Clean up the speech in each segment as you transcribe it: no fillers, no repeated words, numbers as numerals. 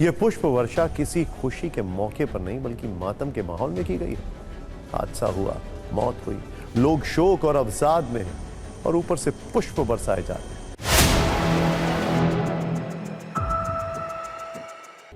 यह पुष्प वर्षा किसी खुशी के मौके पर नहीं बल्कि मातम के माहौल में की गई है। हादसा हुआ, मौत हुई, लोग शोक और अवसाद में हैं और ऊपर से पुष्प बरसाए जा रहे हैं।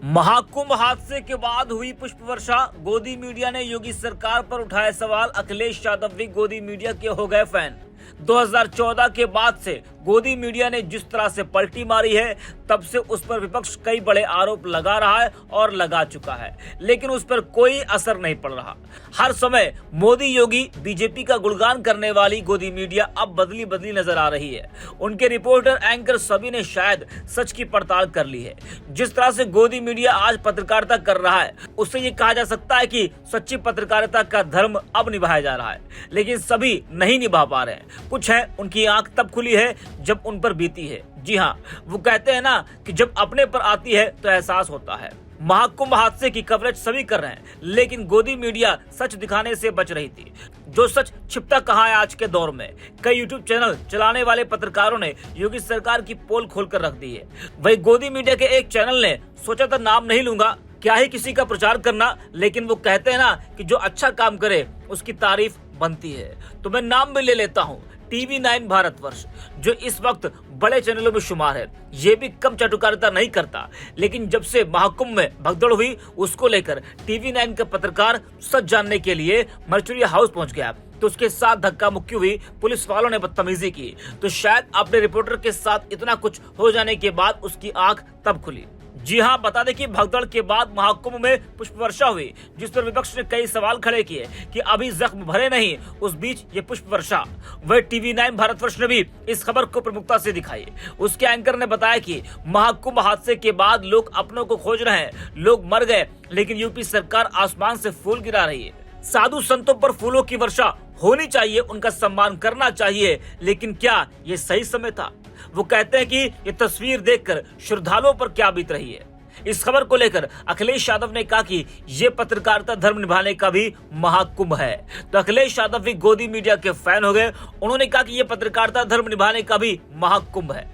महाकुंभ हादसे के बाद हुई पुष्प वर्षा। गोदी मीडिया ने योगी सरकार पर उठाए सवाल। अखिलेश यादव भी गोदी मीडिया के हो गए फैन। 2014 के बाद से गोदी मीडिया ने जिस तरह से पलटी मारी है, तब से उस पर विपक्ष कई बड़े आरोप लगा रहा है और लगा चुका है, लेकिन उस पर कोई असर नहीं पड़ रहा। हर समय मोदी योगी बीजेपी का गुणगान करने वाली गोदी मीडिया अब बदली बदली नजर आ रही है। उनके रिपोर्टर, एंकर सभी ने शायद सच की पड़ताल कर ली है। जिस तरह से गोदी मीडिया आज पत्रकारिता कर रहा है, उससे ये कहा जा सकता है कि सच्ची पत्रकारिता का धर्म अब निभाया जा रहा है, लेकिन सभी नहीं निभा पा रहे हैं। कुछ है उनकी आंख तब खुली है जब उन पर बीती है। जी हाँ, वो कहते हैं ना कि जब अपने पर आती है तो एहसास होता है। महाकुंभ हादसे की कवरेज सभी कर रहे हैं, लेकिन गोदी मीडिया सच दिखाने से बच रही थी। जो सच छिपता कहाँ है आज के दौर में। कई यूट्यूब चैनल चलाने वाले पत्रकारों ने योगी सरकार की पोल खोलकर रख दी है। वही गोदी मीडिया के एक चैनल ने सोचा था, नाम नहीं लूंगा, क्या ही किसी का प्रचार करना, लेकिन वो कहते हैं ना कि जो अच्छा काम करे उसकी तारीफ बनती है, तो मैं नाम भी ले लेता हूँ। TV9 भारतवर्ष, जो इस वक्त बड़े चैनलों में शुमार है, ये भी कम चाटुकारिता नहीं करता, लेकिन जब से महाकुंभ में भगदड़ हुई, उसको लेकर TV9 का पत्रकार सच जानने के लिए मर्चुरी हाउस पहुंच गया, तो उसके साथ धक्का मुक्की हुई, पुलिस वालों ने बदतमीजी की। तो शायद अपने रिपोर्टर के साथ इतना कुछ हो जाने के बाद उसकी आंख तब खुली। जी हाँ, बता दें कि भगदड़ के बाद महाकुंभ में पुष्प वर्षा हुई, जिस पर विपक्ष ने कई सवाल खड़े किए कि अभी जख्म भरे नहीं, उस बीच ये पुष्प वर्षा। वह TV9 भारतवर्ष ने भी इस खबर को प्रमुखता से दिखाई। उसके एंकर ने बताया कि महाकुंभ हादसे के बाद लोग अपनों को खोज रहे हैं, लोग मर गए, लेकिन यूपी सरकार आसमान से फूल गिरा रही है। साधु संतों पर फूलों की वर्षा होनी चाहिए, उनका सम्मान करना चाहिए, लेकिन क्या ये सही समय था? वो कहते हैं कि ये तस्वीर देखकर श्रद्धालुओं पर क्या बीत रही है। इस खबर को लेकर अखिलेश यादव ने कहा कि ये पत्रकारिता धर्म निभाने का भी महाकुंभ है। तो अखिलेश यादव भी गोदी मीडिया के फैन हो गए। उन्होंने कहा कि ये पत्रकारिता धर्म निभाने का भी महाकुंभ है।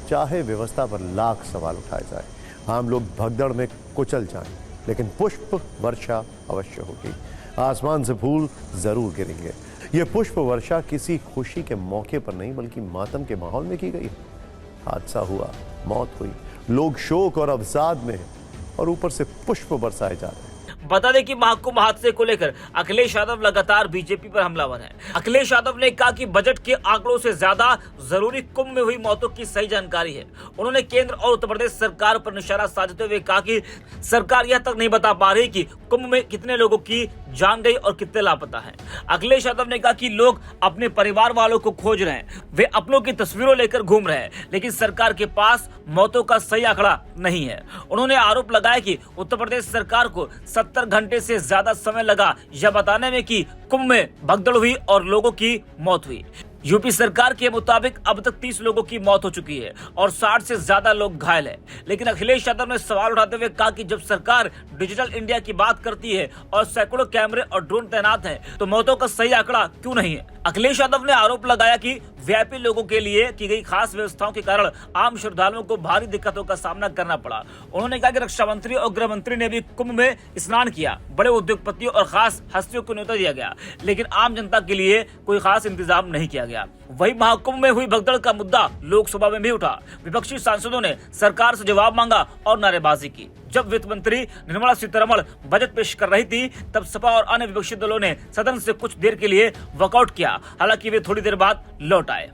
चाहे व्यवस्था पर लाख सवाल उठाए जाए, हम लोग भगदड़ में कुचल जाएं, लेकिन पुष्प वर्षा अवश्य होगी। आसमान से फूल जरूर गिरेंगे। यह पुष्प वर्षा किसी खुशी के मौके पर नहीं बल्कि मातम के माहौल में की गई है। हादसा हुआ, मौत हुई, लोग शोक और अवसाद में हैं और ऊपर से पुष्प बरसाए जा रहे हैं। बता दें कि महाकुंभ हादसे को लेकर अखिलेश यादव लगातार बीजेपी पर हमलावर हैं। अखिलेश यादव ने कहा कि बजट के आंकड़ों से ज्यादा जरूरी कुंभ में हुई मौतों की सही जानकारी है। उन्होंने केंद्र और उत्तर प्रदेश सरकार पर निशाना साधते हुए कहा कि सरकार यह तक नहीं बता पा रही कि कुंभ में कितने लोगों की जान गई और कितने लापता हैं। अखिलेश यादव ने कहा कि लोग अपने परिवार वालों को खोज रहे हैं, वे अपनों की तस्वीरों लेकर घूम रहे हैं, लेकिन सरकार के पास मौतों का सही आंकड़ा नहीं है। उन्होंने आरोप लगाया कि उत्तर प्रदेश सरकार को 70 घंटे से ज्यादा समय लगा यह बताने में कि कुंभ में भगदड़ हुई और लोगों की मौत हुई। यूपी सरकार के मुताबिक अब तक 30 लोगों की मौत हो चुकी है और 60 से ज्यादा लोग घायल हैं। लेकिन अखिलेश यादव ने सवाल उठाते हुए कहा कि जब सरकार डिजिटल इंडिया की बात करती है और सैकड़ों कैमरे और ड्रोन तैनात हैं, तो मौतों का सही आंकड़ा क्यों नहीं है? अखिलेश यादव ने आरोप लगाया कि वीआईपी लोगों के लिए की गई खास व्यवस्थाओं के कारण आम श्रद्धालुओं को भारी दिक्कतों का सामना करना पड़ा। उन्होंने कहा कि रक्षा मंत्री और गृह मंत्री ने भी कुंभ में स्नान किया, बड़े उद्योगपतियों और खास हस्तियों को न्योता दिया गया, लेकिन आम जनता के लिए कोई खास इंतजाम नहीं किया गया। वही महाकुंभ में हुई भगदड़ का मुद्दा लोकसभा में भी उठा। विपक्षी सांसदों ने सरकार से जवाब मांगा और नारेबाजी की। जब वित्त मंत्री निर्मला सीतारमण बजट पेश कर रही थी, तब सपा और अन्य विपक्षी दलों ने सदन से कुछ देर के लिए वॉकआउट किया। हालांकि वे थोड़ी देर बाद लौट आए।